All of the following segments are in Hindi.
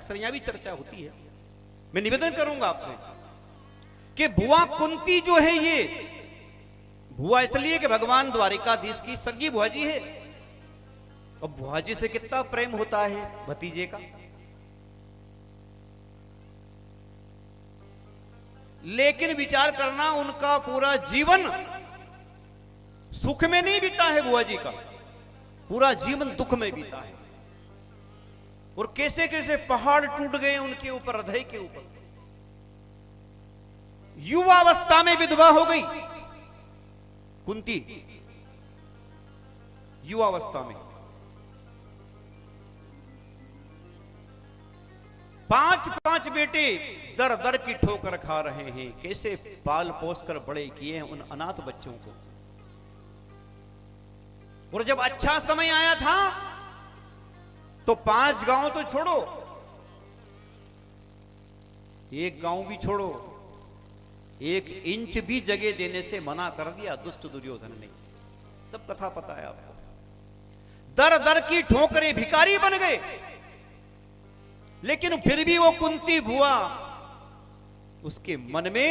अक्सर यहां भी चर्चा होती है। मैं निवेदन करूंगा आपसे कि बुआ कुंती जो है, ये बुआ इसलिए कि भगवान द्वारिकाधीश की सगी बुआ जी है, और बुआ जी से कितना प्रेम होता है भतीजे का। लेकिन विचार करना, उनका पूरा जीवन सुख में नहीं बीता है, बुआ जी का पूरा जीवन दुख में बीता है। और कैसे कैसे पहाड़ टूट गए उनके ऊपर, हृदय के ऊपर। युवावस्था में विधवा हो गई कुंती, युवावस्था में। 5 बेटे दर दर की ठोकर खा रहे हैं। कैसे पाल पोस कर बड़े किए हैं उन अनाथ बच्चों को। और जब अच्छा समय आया था तो 5 गांव तो छोड़ो, एक गांव भी छोड़ो, 1 इंच भी जगह देने से मना कर दिया दुष्ट दुर्योधन ने। सब कथा पता है आपको। दर दर की ठोकरें, भिखारी बन गए। लेकिन फिर भी वो कुंती बुआ, उसके मन में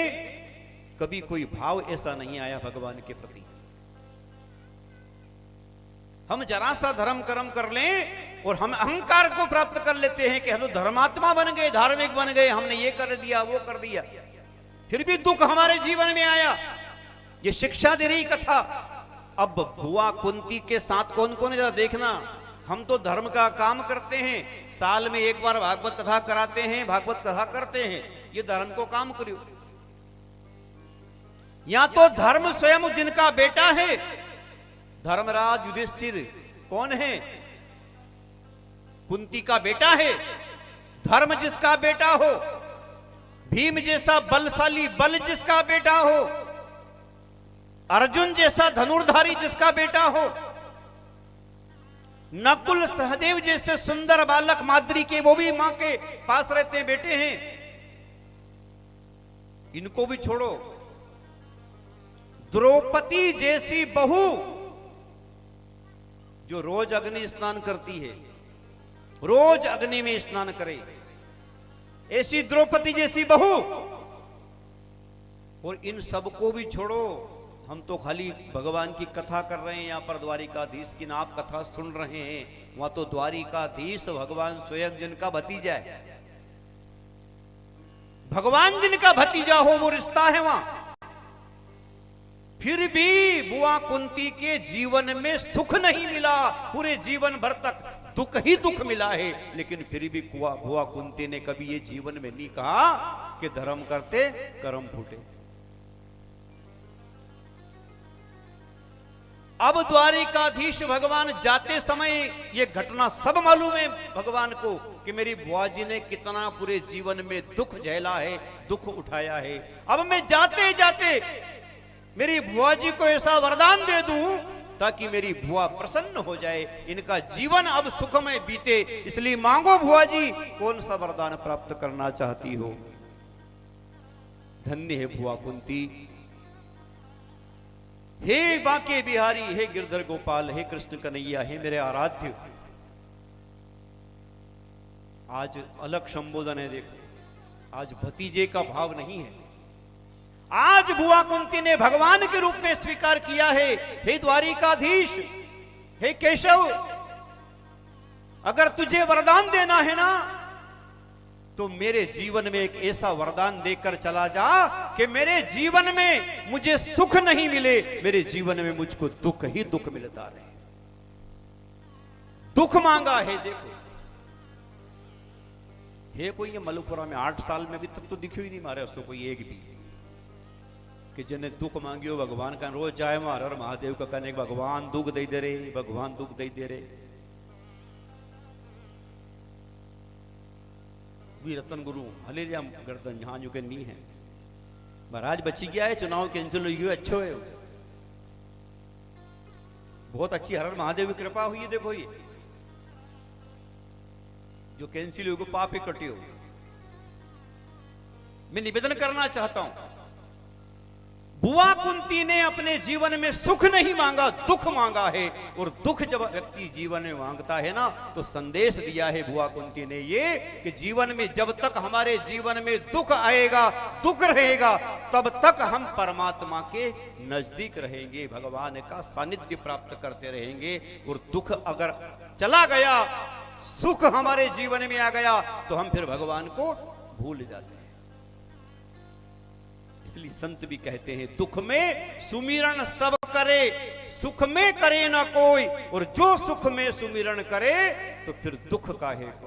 कभी कोई भाव ऐसा नहीं आया भगवान के प्रति। हम जरा सा धर्म कर्म कर लें और हम अहंकार को प्राप्त कर लेते हैं कि हम तो धर्मात्मा बन गए, धार्मिक बन गए, हमने ये कर दिया वो कर दिया, फिर भी दुख हमारे जीवन में आया। ये शिक्षा दे रही कथा। अब बुआ कुंती के साथ कौन कौन है जरा देखना। हम तो धर्म का काम करते हैं, साल में 1 बार भागवत कथा कराते हैं, भागवत कथा करते हैं, ये धर्म को काम करो। या तो धर्म स्वयं जिनका बेटा है, धर्मराज युधिष्ठिर कौन है? कुंती का बेटा है। धर्म जिसका बेटा हो, भीम जैसा बलशाली बल जिसका बेटा हो, अर्जुन जैसा धनुर्धारी जिसका बेटा हो, नकुल सहदेव जैसे सुंदर बालक माद्री के, वो भी मां के पास रहते हैं, बेटे हैं। इनको भी छोड़ो। द्रौपदी जैसी बहू जो रोज अग्नि स्नान करती है, रोज अग्नि में स्नान करे, ऐसी द्रौपदी जैसी बहू। और इन सबको भी छोड़ो। हम तो खाली भगवान की कथा कर रहे हैं, यहां पर द्वारिकाधीश की आप कथा सुन रहे हैं। वहां तो द्वारिकाधीश भगवान स्वयं जिनका भतीजा है, भगवान जिनका भतीजा हो, वो रिश्ता है वहां। फिर भी बुआ कुंती के जीवन में सुख नहीं मिला, पूरे जीवन भर तक दुख ही दुख मिला है। लेकिन फिर भी बुआ कुंती ने कभी ये जीवन में नहीं कहा कि धर्म करते कर्म फूटे। अब द्वारिकाधीश भगवान जाते समय ये घटना सब मालूम है भगवान को कि मेरी बुआ जी ने कितना पूरे जीवन में दुख झेला है, दुख उठाया है। अब मैं जाते जाते मेरी बुआ जी को ऐसा वरदान दे दूं ताकि मेरी बुआ प्रसन्न हो जाए, इनका जीवन अब सुखमय बीते। इसलिए मांगो बुआ जी, कौन सा वरदान प्राप्त करना चाहती हो। धन्य है बुआ कुंती। हे बांके बिहारी, हे गिरधर गोपाल, हे कृष्ण कन्हैया, हे मेरे आराध्य। आज अलग संबोधन है। देखो, आज भतीजे का भाव नहीं है। आज बुआ कुंती ने भगवान के रूप में स्वीकार किया है। हे द्वारिकाधीश, हे केशव, अगर तुझे वरदान देना है ना, तो मेरे जीवन में एक ऐसा वरदान देकर चला जा कि मेरे जीवन में मुझे सुख नहीं मिले, मेरे जीवन में मुझको दुख ही दुख मिलता रहे। दुख मांगा है। देखो, है कोई ये मलुपुरा में 8 साल में अभी तक तो दिखो ही नहीं मारे उसको कोई एक भी कि जिन्हें दुख मांगियो भगवान का रोज जाए मार और महादेव का कहने भगवान दुख दे दे रहे, भगवान दुख दे दे रहे। रतन गुरु हले गर्दन यहां जो के नहीं है महाराज बची गया है, चुनाव कैंसिल हुई है, अच्छो है, बहुत अच्छी हर महादेव की कृपा हुई है। देखो ये जो कैंसिल हुई पाप ही कटी हो। मैं निवेदन करना चाहता हूं, बुआ कुंती ने अपने जीवन में सुख नहीं मांगा, दुख मांगा है। और दुख जब व्यक्ति जीवन में मांगता है ना, तो संदेश दिया है बुआ कुंती ने ये कि जीवन में जब तक हमारे जीवन में दुख आएगा, दुख रहेगा, तब तक हम परमात्मा के नजदीक रहेंगे, भगवान का सानिध्य प्राप्त करते रहेंगे। और दुख अगर चला गया, सुख हमारे जीवन में आ गया, तो हम फिर भगवान को भूल जाते हैं। इसलिए संत भी कहते हैं, दुख में सुमिरन सब करे, सुख में करे ना कोई। और जो सुख में सुमिरन करे, तो फिर दुख काहे को।